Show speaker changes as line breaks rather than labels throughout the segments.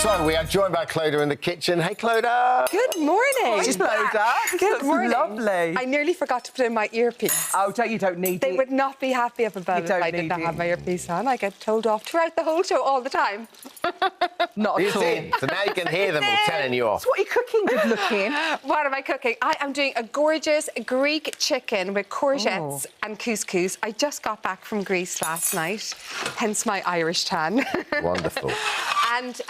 So we are joined by Clodagh in the kitchen. Hey, Clodagh.
Good morning.
She's Clodagh.
Good morning.
Lovely.
I nearly forgot to put in my earpiece.
Oh, you don't need
They
it.
would not be happy up above if I did not have my earpiece on. I get told off throughout the whole show all the time.
Not at
It's
all.
in. So now you can hear them all telling you off.
So what are you cooking, good looking?
What am I cooking? I am doing a gorgeous Greek chicken with courgettes and couscous. I just got back from Greece last night, hence my Irish tan.
Wonderful.
And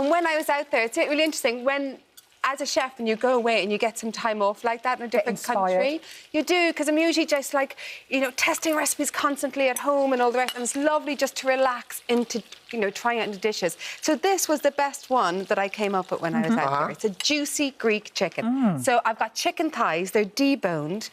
when I was out there, it's really interesting when, as a chef, and you go away and you get some time off like that in a different country, you do, because I'm usually just like, you know, testing recipes constantly at home and all the rest, and it's lovely just to relax into, you know, trying out into dishes. So this was the best one that I came up with when I was out there. It's a juicy Greek chicken. So I've got chicken thighs, they're deboned.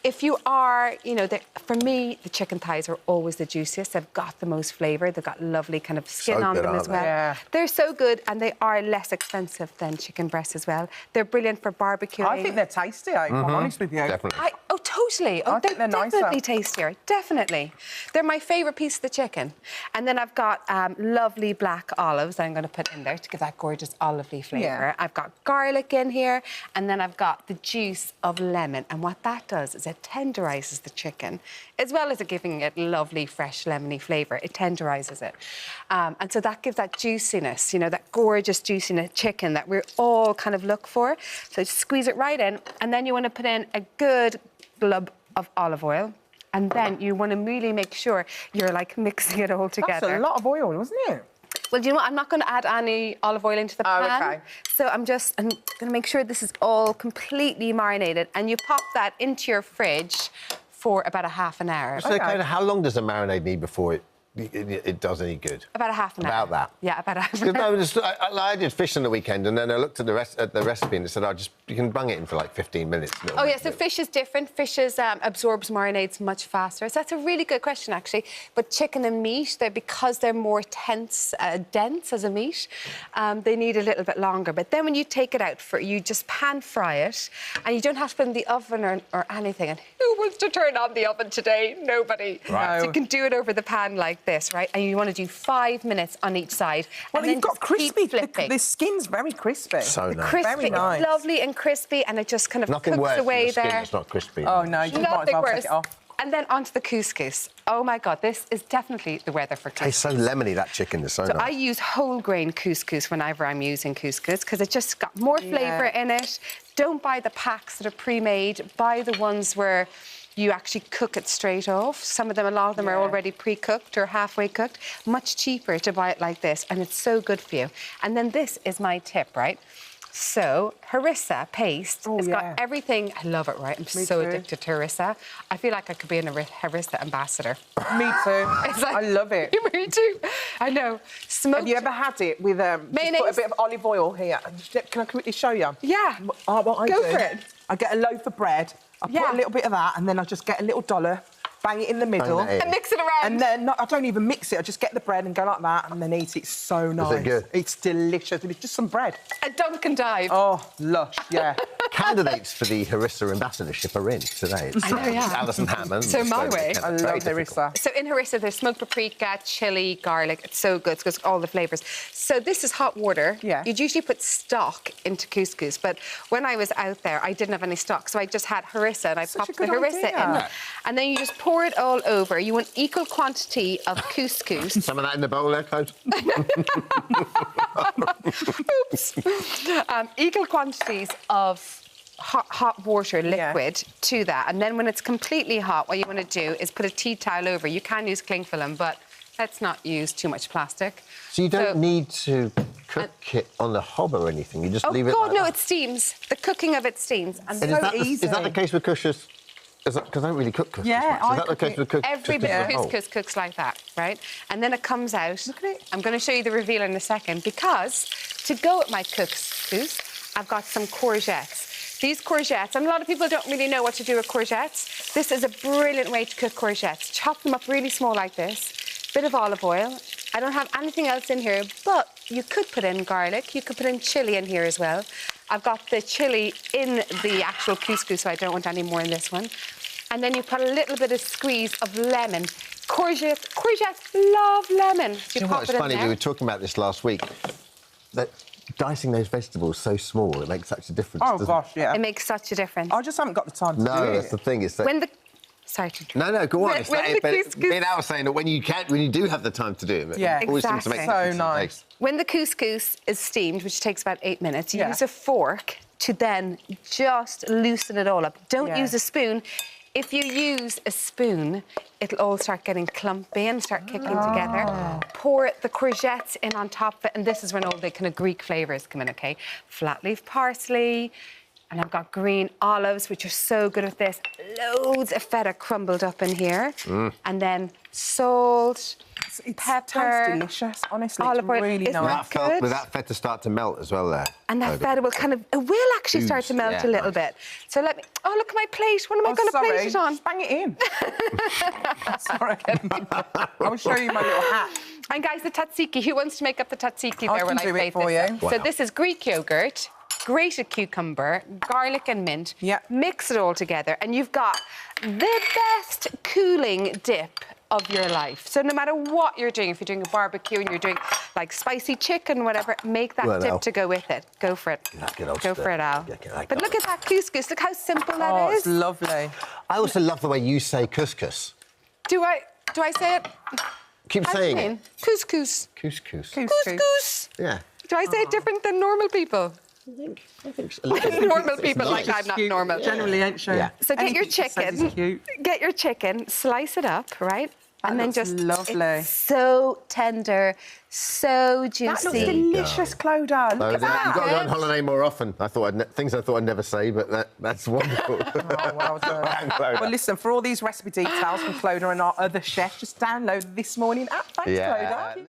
If you are, you know, for me, the chicken thighs are always the juiciest. They've got the most flavour. They've got lovely kind of skin on them as well.
Yeah.
They're so good, and they are less expensive than chicken breasts as well. They're brilliant for barbecuing.
I think they're tasty, if I'm honest with you.
Definitely.
Oh, totally. Oh,
I think they're
definitely
nicer.
tastier. Definitely. They're my favourite piece of the chicken. And then I've got lovely black olives that I'm going to put in there to give that gorgeous olivey flavour.
Yeah.
I've got garlic in here, and then I've got the juice of lemon. And what that does is it tenderises the chicken, as well as it giving it lovely, fresh, lemony flavour. It tenderises it. And so that gives that juiciness, you know, that gorgeous juiciness chicken that we're all kind of look for. So squeeze it right in, and then you want to put in a good glub of olive oil. And then you want to really make sure you're, like, mixing it all together.
That's a lot of oil, wasn't it?
Well, do you know what? I'm not going to add any olive oil into the pan.
Okay.
So I'm going to make sure this is all completely marinated. And you pop that into your fridge for about a half an hour.
So, Clodagh, how long does a marinade need before it does any good?
About a half an hour.
About that?
Yeah, about a half an hour.
No, I did fish on the weekend, and then I looked at the recipe and it said, you can bung it in for like 15 minutes.
Oh, yeah, so fish is different. Fish absorbs marinades much faster. So that's a really good question, actually. But chicken and meat, because they're more dense as a meat, they need a little bit longer. But then when you take it out, you just pan fry it, and you don't have to put it in the oven or anything. And who wants to turn on the oven today? Nobody.
Right.
So you can do it over the pan like this, right? And you want to do 5 minutes on each side.
Well,
and
you've got crispy. The skin's very crispy.
So nice.
Crispy,
Very nice.
It's lovely and crispy, and it just kind of
Nothing
cooks
worse
away
than the skin
there.
that's not crispy.
Oh, no, you might as
Nothing
well
worse.
take it off.
And then onto the couscous. Oh, my God, this is definitely the weather for couscous.
Tastes so lemony, that chicken is so nice.
I use whole grain couscous whenever I'm using couscous because it just got more flavour in it. Don't buy the packs that are pre-made. Buy the ones where you actually cook it straight off. A lot of them are already pre-cooked or halfway cooked. Much cheaper to buy it like this, and it's so good for you. And then this is my tip, right? So, harissa paste, it's got everything. I love it, right? I'm so addicted to harissa. I feel like I could be a harissa ambassador.
Me too.
It's like,
I love it.
Me too. I know. Smoked.
Have you ever had it with
mayonnaise?
Just put a bit of olive oil here. Can I quickly show you?
Yeah.
What I
Go
do,
for it.
I get a loaf of bread. I put a little bit of that, and then I just get a little dollar, bang it in the middle,
And mix it around.
and then I don't even mix it. I just get the bread and go like that, and then eat it. It's so nice.
Is it good?
It's delicious. It's just some bread.
A dunk and dive.
Oh, lush, yeah.
Candidates for the harissa ambassadorship are in today. It's,
I know, yeah.
Alison, Hammond.
So my way.
I love harissa.
So in harissa, there's smoked paprika, chilli, garlic. It's so good. It's got all the flavours. So this is hot water.
Yeah.
You'd usually put stock into couscous, but when I was out there, I didn't have any stock, so I just had harissa, and I popped the harissa in. And then you just pour it all over. You want equal quantity of couscous.
Some of that in the bowl there, Clodagh?
Oops. Equal quantities of hot water liquid to that, and then when it's completely hot, what you want to do is put a tea towel over. You can use cling film, but let's not use too much plastic.
So you don't need to cook it on the hob or anything. You just leave it.
Oh God,
like
no!
that.
It steams. The cooking of it steams. And
And
so
is that the case with couscous? Because I don't really cook couscous.
Yeah,
much. Is that the case with couscous?
every bit of couscous cooks like that, right? And then it comes out. Look at it. I'm going to show you the reveal in a second, because to go with my couscous, I've got some courgettes. These courgettes, and a lot of people don't really know what to do with courgettes. This is a brilliant way to cook courgettes. Chop them up really small like this. Bit of olive oil. I don't have anything else in here, but you could put in garlic. You could put in chilli in here as well. I've got the chilli in the actual couscous, so I don't want any more in this one. And then you put a little bit of squeeze of lemon. Courgettes love lemon.
You know what, it's funny, we were talking about this last week. that dicing those vegetables so small, it makes such a difference.
Oh, gosh, yeah.
It makes such a difference.
I just haven't got the time to do it.
No, that's the thing. It's that...
When the... Sorry to...
No, go on.
When the couscous...
Me and Al was saying that when you do have the time to do it,
yeah,
it always seems to make
so nice.
When the couscous is steamed, which takes about 8 minutes, you use a fork to then just loosen it all up. Don't use a spoon. If you use a spoon, it'll all start getting clumpy and start kicking together. Pour the courgettes in on top of it, and this is when all the kind of Greek flavours come in, OK? Flat leaf parsley, and I've got green olives, which are so good with this. Loads of feta crumbled up in here. And then salt, pepper.
It tastes delicious, honestly.
Olive oil.
It's really
Isn't
nice.
that
Will that feta start to melt as well there?
And that feta will kind of... It will actually start to melt a little bit. So let me... Oh, look at my plate. What am I going to plate it on?
Just bang it in. Sorry. I will show you my little hat.
And guys, the tzatziki. Who wants to make up the tzatziki there when I
do
plate
it for
this?
you.
Wow.
So this is Greek yogurt, grated cucumber, garlic and mint.
Yeah.
Mix it all together, and you've got the best cooling dip of your life. So no matter what you're doing, if you're doing a barbecue and you're doing like spicy chicken, whatever, make that dip to go with it. Go for it. Go for it, Al. But look at that couscous. Look how simple that is.
It's lovely.
I also love the way you say couscous.
Do I say it?
Keep saying it.
Couscous.
Couscous.
Couscous.
Yeah.
Do I say it different than normal people?
I think so.
Normal people, like I'm not normal.
Generally ain't sure.
Yeah.
So get your chicken. Get your chicken, slice it up, right? And then just
lovely.
It's so tender, so juicy.
That looks delicious, Clodagh. Look at that.
You've got to go on holiday more often. Things I thought I'd never say, but that's wonderful.
Oh, well done. Well, listen, for all these recipe details from Clodagh and our other chef, just download This Morning app. Thanks, Clodagh.